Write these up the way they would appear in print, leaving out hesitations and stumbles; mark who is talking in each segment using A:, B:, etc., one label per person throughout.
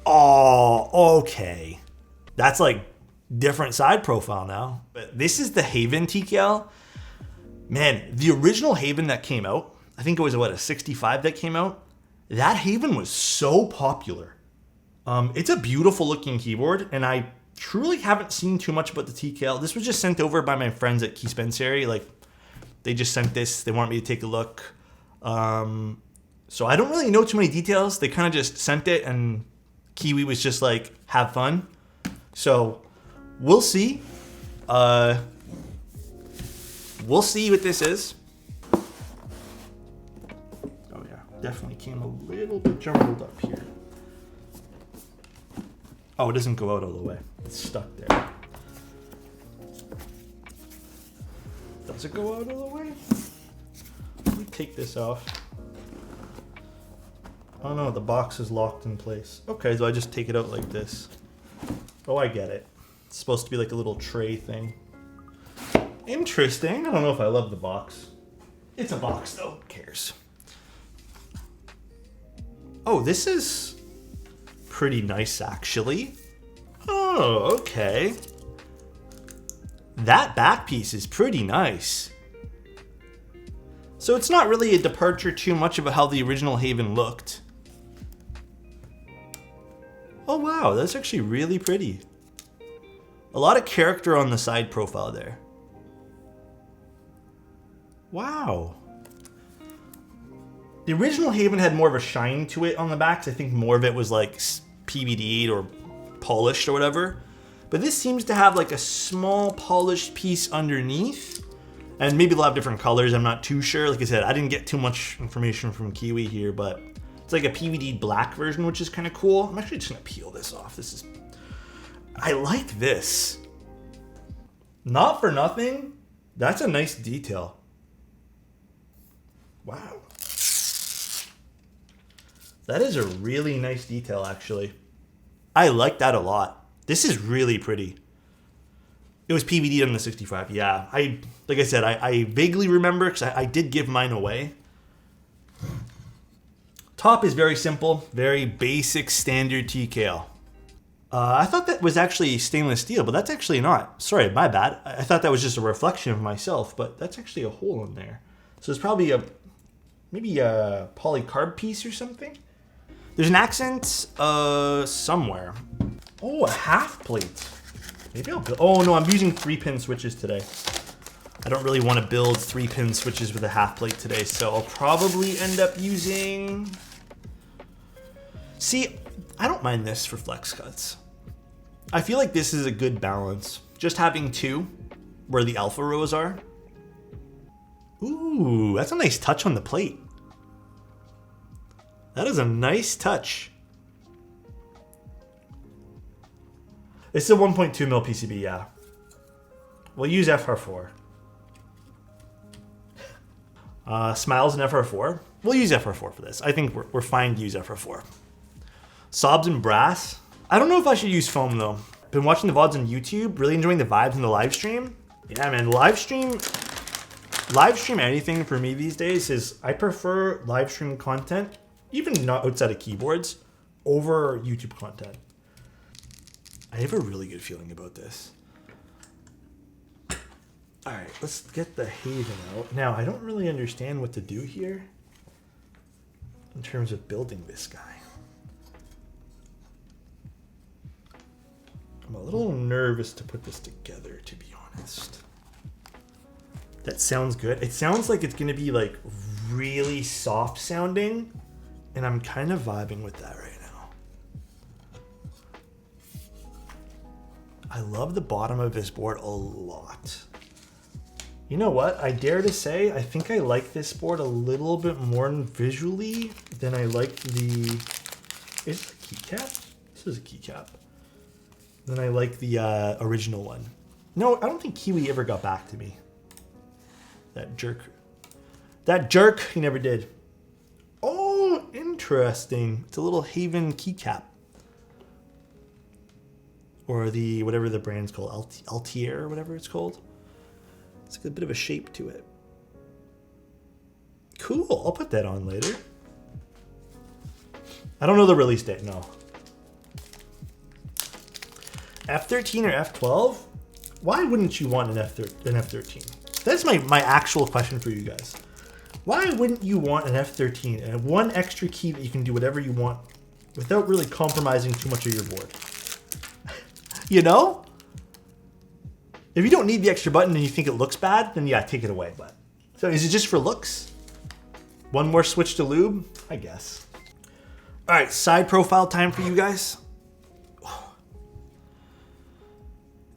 A: Oh, okay. That's like different side profile now. But this is the Haven TKL. Man, the original Haven that came out, I think it was what, a 65 that came out? That Haven was so popular. It's a beautiful looking keyboard, and I truly haven't seen too much about the TKL. This was just sent over by my friends at Keycaps. Like, they just sent this. They want me to take a look. So I don't really know too many details. They kind of just sent it, and Kiwi was just like, have fun. So we'll see. We'll see what this is. Oh yeah, definitely came a little bit jumbled up here. Oh, it doesn't go out all the way. It's stuck there. Does it go out all the way? Let me take this off. Oh no, the box is locked in place. Okay, so I just take it out like this. Oh, I get it. It's supposed to be like a little tray thing. Interesting. I don't know if I love the box. It's a box though. Who cares? Oh, this is pretty nice actually. Oh, okay. That back piece is pretty nice. So it's not really a departure too much of how the original Haven looked. Oh wow, that's actually really pretty. A lot of character on the side profile there. Wow. The original Haven had more of a shine to it on the backs. I think more of it was like PVD'd or polished or whatever. But this seems to have like a small polished piece underneath. And maybe they'll have different colors, I'm not too sure. Like I said, I didn't get too much information from Kiwi here, but it's like a PVD black version, which is kind of cool. I'm actually just gonna peel this off. I like this. Not for nothing, that's a nice detail. Wow. That is a really nice detail, actually. I like that a lot. This is really pretty. It was PVD on the 65. Yeah, like I said, I vaguely remember because I did give mine away. Top is very simple, very basic, standard TKL. I thought that was actually stainless steel, but that's actually not. Sorry, my bad. I thought that was just a reflection of myself, but that's actually a hole in there. So it's probably maybe a polycarb piece or something. There's an accent somewhere. Oh, a half plate. Maybe I'll build. Oh no, I'm using 3-pin switches today. I don't really want to build 3-pin switches with a half plate today, so I'll probably end up using. See, I don't mind this for flex cuts. I feel like this is a good balance. Just having two where the alpha rows are. Ooh, that's a nice touch on the plate. That is a nice touch. It's a 1.2 mil PCB, yeah. We'll use FR4. Smiles and FR4. We'll use FR4 for this. I think we're fine to use FR4. Sobs and brass. I don't know if I should use foam though. Been watching the VODs on YouTube, really enjoying the vibes in the live stream. Yeah, man, live stream anything for me these days is I prefer live stream content, even not outside of keyboards, over YouTube content. I have a really good feeling about this. All right, let's get the Haven out. Now, I don't really understand what to do here in terms of building this guy. I'm a little nervous to put this together, to be honest. That sounds good. It sounds like it's gonna be like really soft sounding, and I'm kind of vibing with that right now. I love the bottom of this board a lot. You know what? I dare to say, I think I like this board a little bit more visually than I like the... Is it a keycap? This is a keycap. Than I like the original one. No, I don't think Kiwi ever got back to me. That jerk. That jerk, he never did. Oh, interesting. It's a little Haven keycap. Or the, whatever the brand's called, Altier or whatever it's called. It's got a bit of a shape to it. Cool, I'll put that on later. I don't know the release date, no. F13 or F12? Why wouldn't you want an F13? That's my actual question for you guys. Why wouldn't you want an F13 and one extra key that you can do whatever you want without really compromising too much of your board? You know? If you don't need the extra button and you think it looks bad, then yeah, take it away. But so is it just for looks? One more switch to lube? I guess. All right, side profile time for you guys.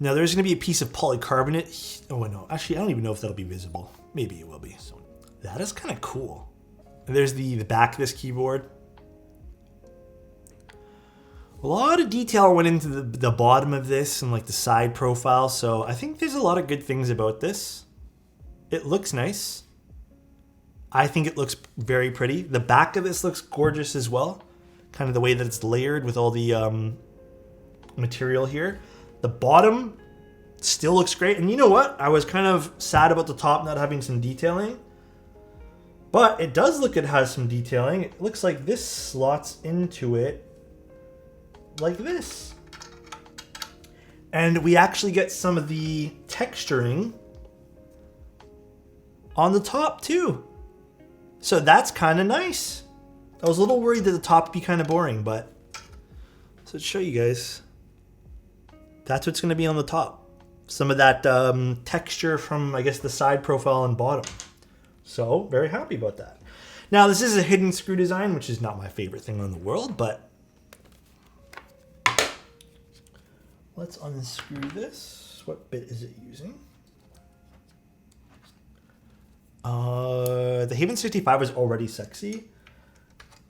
A: Now there's gonna be a piece of polycarbonate. Oh no, actually I don't even know if that'll be visible. Maybe it will be. So that is kind of cool. And there's the back of this keyboard. A lot of detail went into the bottom of this and like the side profile. So I think there's a lot of good things about this. It looks nice. I think it looks very pretty. The back of this looks gorgeous as well. Kind of the way that it's layered with all the material here. The bottom still looks great. And you know what? I was kind of sad about the top not having some detailing. But it does look it has some detailing. It looks like this slots into it like this. And we actually get some of the texturing on the top too. So that's kind of nice. I was a little worried that the top would be kind of boring, but so to show you guys, that's what's going to be on the top. Some of that texture from, I guess, the side profile and bottom. So very happy about that. Now this is a hidden screw design, which is not my favorite thing in the world, but let's unscrew this. What bit is it using? The Haven 65 was already sexy.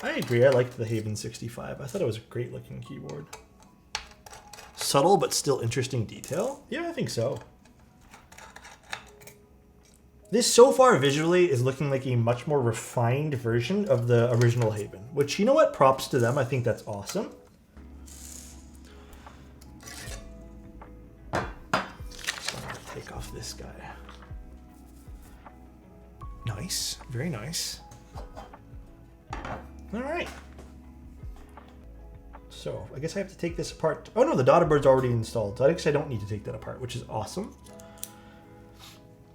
A: I agree, I liked the Haven 65. I thought it was a great looking keyboard. Subtle, but still interesting detail. Yeah, I think so. This so far visually is looking like a much more refined version of the original Haven, which, you know what, props to them. I think that's awesome. So I'm gonna take off this guy. Nice, very nice. All right. So I guess I have to take this apart. Oh no, the daughter bird's already installed. So I guess I don't need to take that apart, which is awesome.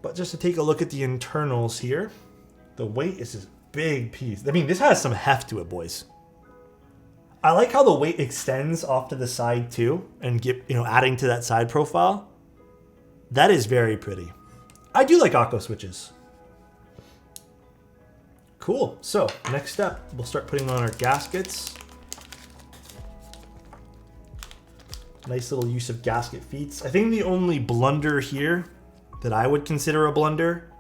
A: But just to take a look at the internals here, the weight is this big piece. I mean, this has some heft to it, boys. I like how the weight extends off to the side too, and adding to that side profile. That is very pretty. I do like Akko switches. Cool. So next step, we'll start putting on our gaskets. Nice little use of gasket feet. I think the only blunder here that I would consider a blunder,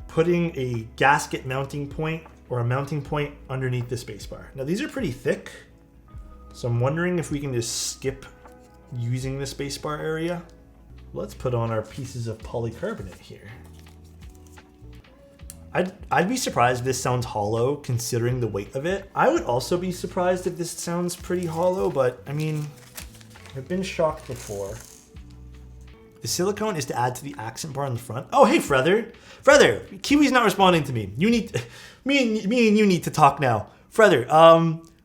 A: putting a gasket mounting point or a mounting point underneath the spacebar. Now these are pretty thick, so I'm wondering if we can just skip using the spacebar area. Let's put on our pieces of polycarbonate here. I'd be surprised if this sounds hollow considering the weight of it. I would also be surprised if this sounds pretty hollow, but I mean, I've been shocked before. The silicone is to add to the accent bar on the front. Oh, hey, Feather. Feather, Kiwi's not responding to me. You need, me and you need to talk now. Feather,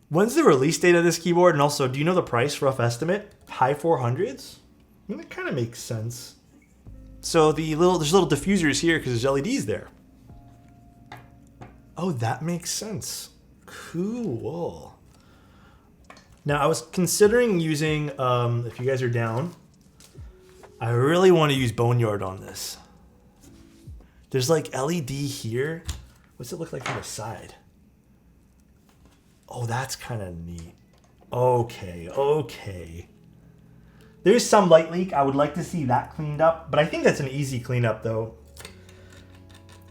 A: when's the release date of this keyboard? And also, do you know the price, rough estimate? High 400s? I mean, that kind of makes sense. So there's little diffusers here because there's LEDs there. Oh, that makes sense. Cool. Now, I was considering using, if you guys are down, I really want to use Boneyard on this. There's like LED here. What's it look like from the side? Oh, that's kind of neat. Okay, okay. There's some light leak. I would like to see that cleaned up, but I think that's an easy cleanup though.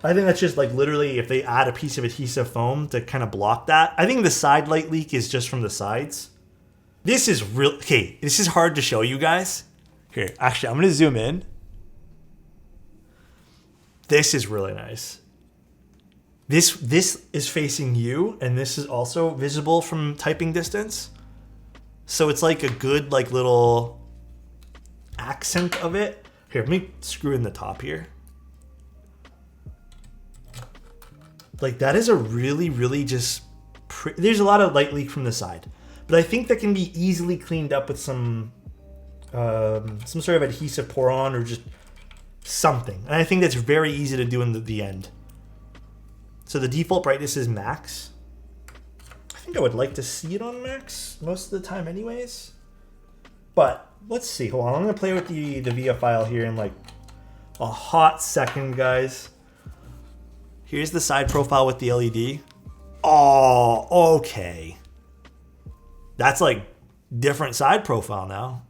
A: I think that's just like literally if they add a piece of adhesive foam to kind of block that. I think the side light leak is just from the sides. This is real. Okay, this is hard to show you guys. Here, actually, I'm going to zoom in. This is really nice. This is facing you, and this is also visible from typing distance. So it's like a good like little accent of it. Here, let me screw in the top here. Like that is a really, really just, there's a lot of light leak from the side, but I think that can be easily cleaned up with some some sort of adhesive pour on or just something. And I think that's very easy to do in the end. So the default brightness is max. I think I would like to see it on max most of the time anyways. But let's see. Hold on. I'm going to play with the VIA file here in like a hot second, guys. Here's the side profile with the LED. Oh, okay. That's like different side profile now.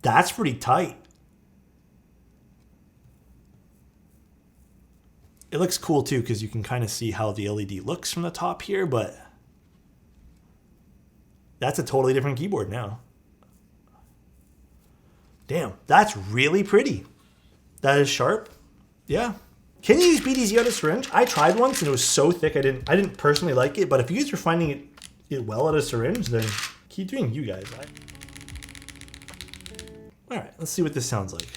A: That's pretty tight. It looks cool too because you can kind of see how the LED looks from the top here, but that's a totally different keyboard now. Damn, that's really pretty. That is sharp. Yeah. Can you use BDZ out of syringe? I tried once and it was so thick I didn't personally like it, but if you guys are finding it well out of syringe, then keep doing you guys. All right, let's see what this sounds like.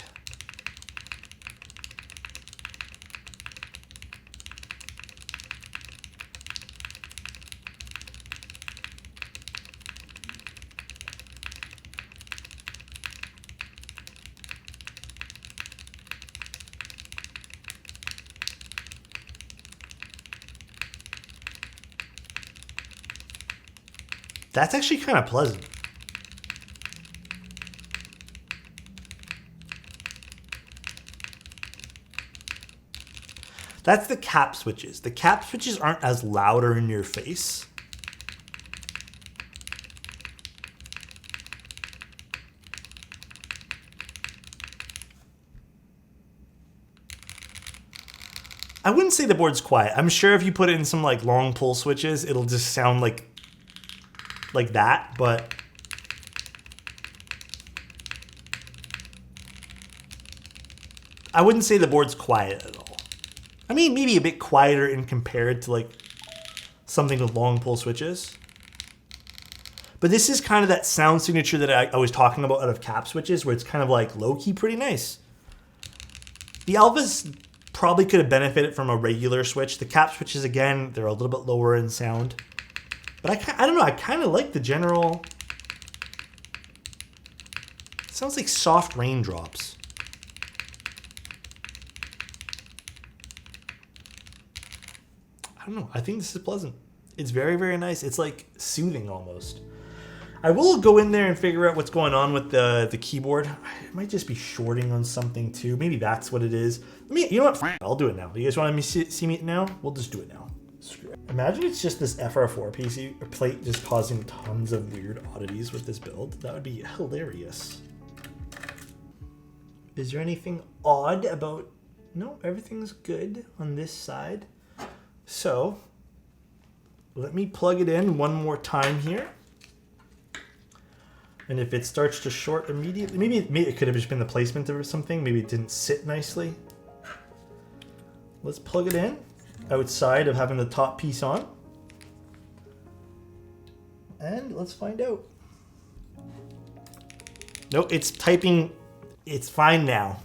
A: That's actually kind of pleasant. That's the cap switches. The cap switches aren't as loud or in your face. I wouldn't say the board's quiet. I'm sure if you put it in some like long pull switches, it'll just sound like that, but I wouldn't say the board's quiet at all. I mean, maybe a bit quieter in compared to like something with long pull switches. But this is kind of that sound signature that I was talking about out of cap switches, where it's kind of like low-key pretty nice. The Alphas probably could have benefited from a regular switch. The cap switches, again, they're a little bit lower in sound. But I don't know, I kind of like the general... It sounds like soft raindrops. I don't know, I think this is pleasant. It's very, very nice. It's like soothing almost. I will go in there and figure out what's going on with the keyboard. It might just be shorting on something too. Maybe that's what it is. You know what? I'll do it now. You guys want to see me now? We'll just do it now. Imagine it's just this FR4 PC plate just causing tons of weird oddities with this build. That would be hilarious. Is there anything odd about... No, everything's good on this side. So, let me plug it in one more time here. And if it starts to short immediately, maybe it could have just been the placement or something. Maybe it didn't sit nicely. Let's plug it in outside of having the top piece on. And let's find out. Nope, it's typing. It's fine now.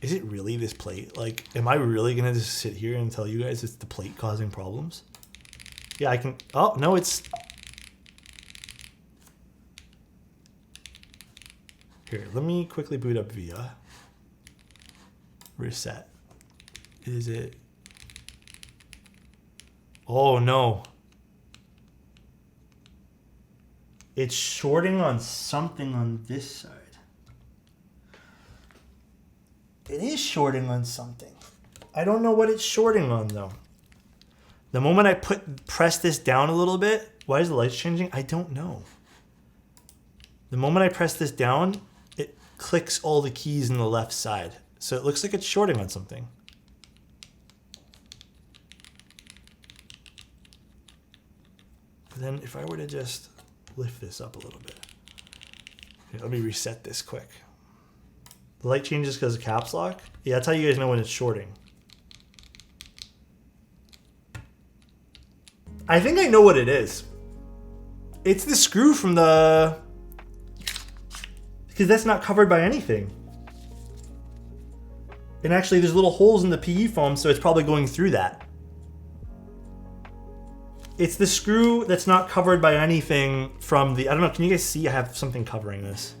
A: Is it really this plate? Like, am I really gonna just sit here and tell you guys it's the plate causing problems? Yeah, I can. Oh, no, it's. Here, let me quickly boot up VIA. Reset. Is it? Oh no. It's shorting on something on this side. It is shorting on something. I don't know what it's shorting on though. The moment I press this down a little bit, why is the lights changing? I don't know. The moment I press this down, it clicks all the keys in the left side. So it looks like it's shorting on something. But then if I were to just lift this up a little bit. Here, let me reset this quick. The light changes because of caps lock. Yeah, that's how you guys know when it's shorting. I think I know what it is. It's the screw from the... Because that's not covered by anything. And actually there's little holes in the PE foam, so it's probably going through that. It's the screw that's not covered by anything from the, I don't know, can you guys see? I have something covering this.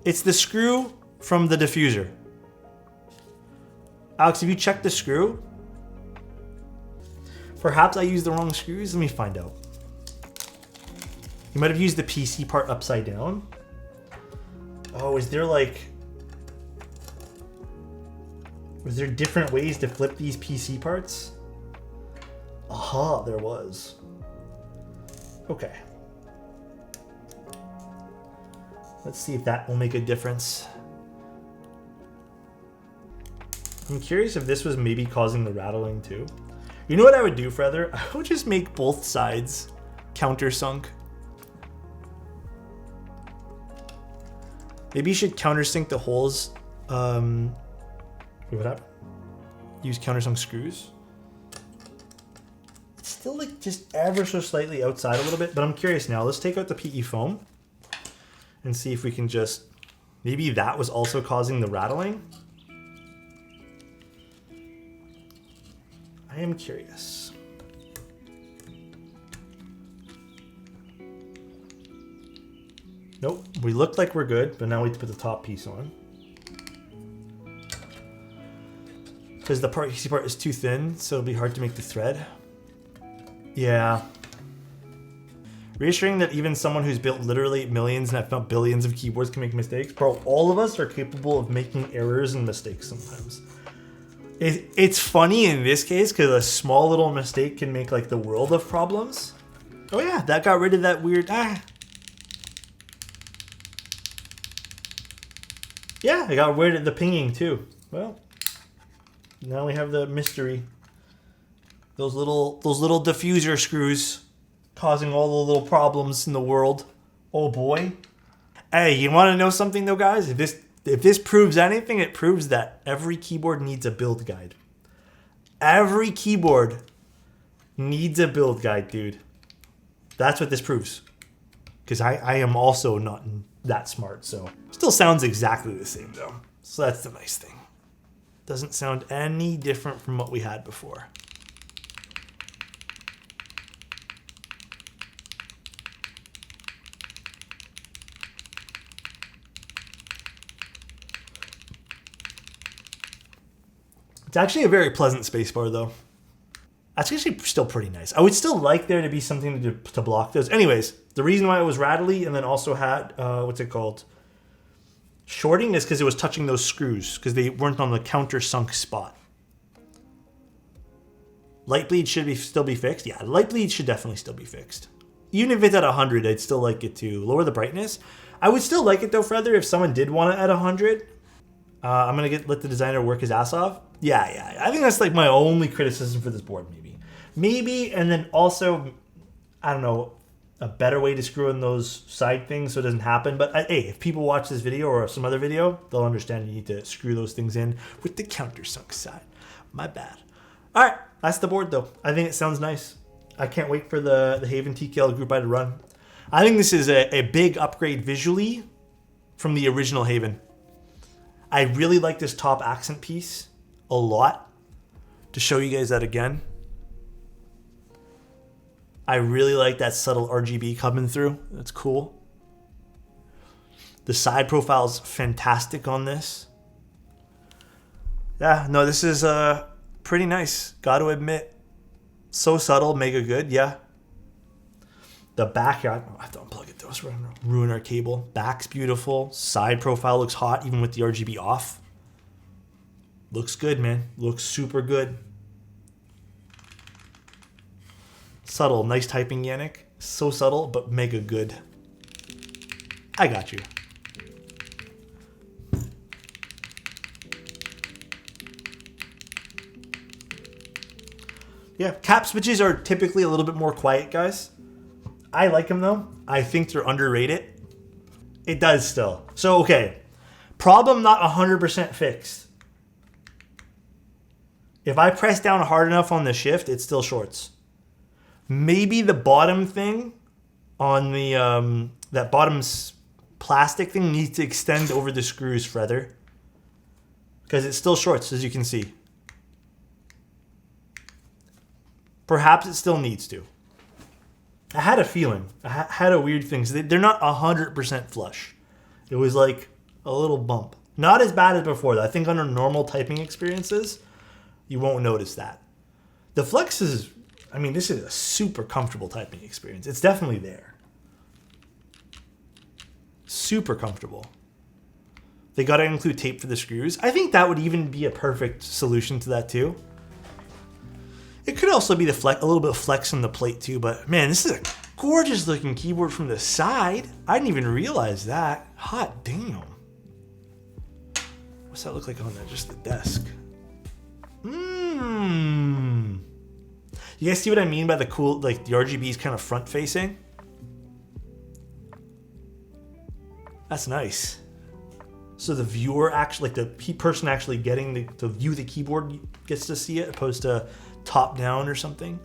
A: It's the screw from the diffuser. Alex, have you checked the screw? Perhaps I used the wrong screws. Let me find out. You might have used the PC part upside down. Oh, is there like... Was there different ways to flip these PC parts? Aha, there was. Okay. Let's see if that will make a difference. I'm curious if this was maybe causing the rattling too. You know what I would do, Feather? I would just make both sides countersunk. Maybe you should countersink the holes. Wait, what happened? Use countersunk screws. It's still like just ever so slightly outside a little bit, but I'm curious now. Let's take out the PE foam and see if we can just, maybe that was also causing the rattling. I am curious. Nope, we look like we're good, but now we have to put the top piece on. Because the PC part is too thin, so it'll be hard to make the thread. Yeah. Reassuring that even someone who's built literally millions and if not billions of keyboards can make mistakes. Bro, all of us are capable of making errors and mistakes sometimes. It's funny in this case because a small little mistake can make like the world of problems. Oh yeah, that got rid of that weird... Yeah, I got rid of the pinging too. Well, now we have the mystery. Those little diffuser screws causing all the little problems in the world. Oh boy. Hey, you want to know something though, guys? If this proves anything, it proves that every keyboard needs a build guide. Every keyboard needs a build guide, dude. That's what this proves. Because I am also not that smart, so. Still sounds exactly the same though. So that's the nice thing. Doesn't sound any different from what we had before. It's actually a very pleasant spacebar though. That's actually still pretty nice. I would still like there to be something to block those. Anyways, the reason why it was rattly and then also had, what's it called? Shorting is because it was touching those screws because they weren't on the countersunk spot. Light bleed should still be fixed. Yeah, light bleed should definitely still be fixed. Even if it's at 100, I'd still like it to lower the brightness. I would still like it though, Feather, if someone did want it at 100. I'm going to let the designer work his ass off. Yeah. I think that's like my only criticism for this board, maybe. And then also, I don't know, a better way to screw in those side things so it doesn't happen. But hey, if people watch this video or some other video, they'll understand you need to screw those things in with the countersunk side. My bad. All right, that's the board though. I think it sounds nice. I can't wait for the Haven TKL Group I to run. I think this is a big upgrade visually from the original Haven. I really like this top accent piece a lot. To show you guys that again. I really like that subtle RGB coming through. That's cool. The side profile's fantastic on this. Yeah, no, this is pretty nice. Got to admit. So subtle, mega good, yeah. The back here, I have to unplug it though, so we're gonna ruin our cable. Back's beautiful. Side profile looks hot, even with the RGB off. Looks good, man. Looks super good. Subtle, nice typing, Yannick. So subtle, but mega good. I got you. Yeah, cap switches are typically a little bit more quiet, guys. I like them though. I think they're underrated. It does still. So, okay. Problem not 100% fixed. If I press down hard enough on the shift, it still shorts. Maybe the bottom thing on the, that bottom plastic thing needs to extend over the screws further. Because it still shorts, as you can see. Perhaps it still needs to. I had a feeling. I had a weird thing. So they're not 100% flush. It was like a little bump. Not as bad as before, though. I think under normal typing experiences, you won't notice that. The Flex is, I mean, this is a super comfortable typing experience. It's definitely there. Super comfortable. They got to include tape for the screws. I think that would even be a perfect solution to that too. It could also be the flex, a little bit of flex on the plate too, but man, this is a gorgeous looking keyboard from the side. I didn't even realize that. Hot damn. What's that look like on there? Just the desk. You guys see what I mean by the cool, like the RGB is kind of front facing? That's nice. So the viewer actually, like the person actually getting to view the keyboard gets to see it, opposed to top down or something.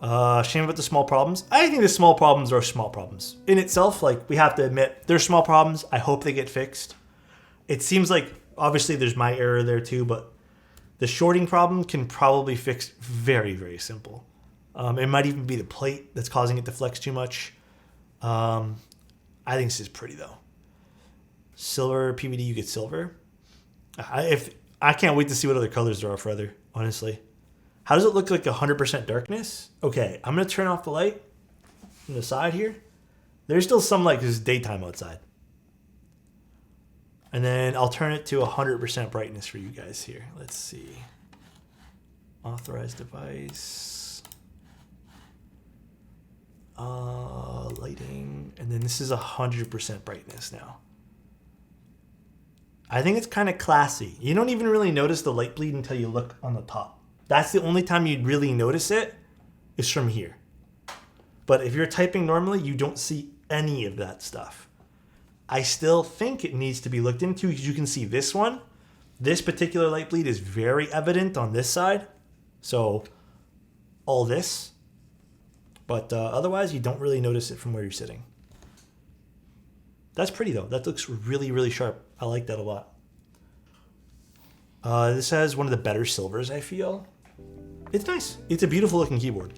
A: Shame about the small problems. I think the small problems are small problems. In itself, like we have to admit, they're small problems. I hope they get fixed. It seems like, obviously there's my error there too, but the shorting problem can probably fix very, very simple. It might even be the plate that's causing it to flex too much. I think this is pretty though. Silver PVD, you get silver. I can't wait to see what other colors there are for other, honestly. How does it look like 100% darkness? Okay, I'm gonna turn off the light from the side here. There's still some like this daytime outside. And then I'll turn it to 100% brightness for you guys here. Let's see. Authorized device. Lighting. And then this is 100% brightness now. I think it's kind of classy. You don't even really notice the light bleed until you look on the top. That's the only time you'd really notice it is from here. But if you're typing normally, you don't see any of that stuff. I still think it needs to be looked into because you can see this one. This particular light bleed is very evident on this side. So all this. But otherwise, you don't really notice it from where you're sitting. That's pretty though. That looks really, really sharp. I like that a lot. This has one of the better silvers, I feel. It's nice. It's a beautiful looking keyboard.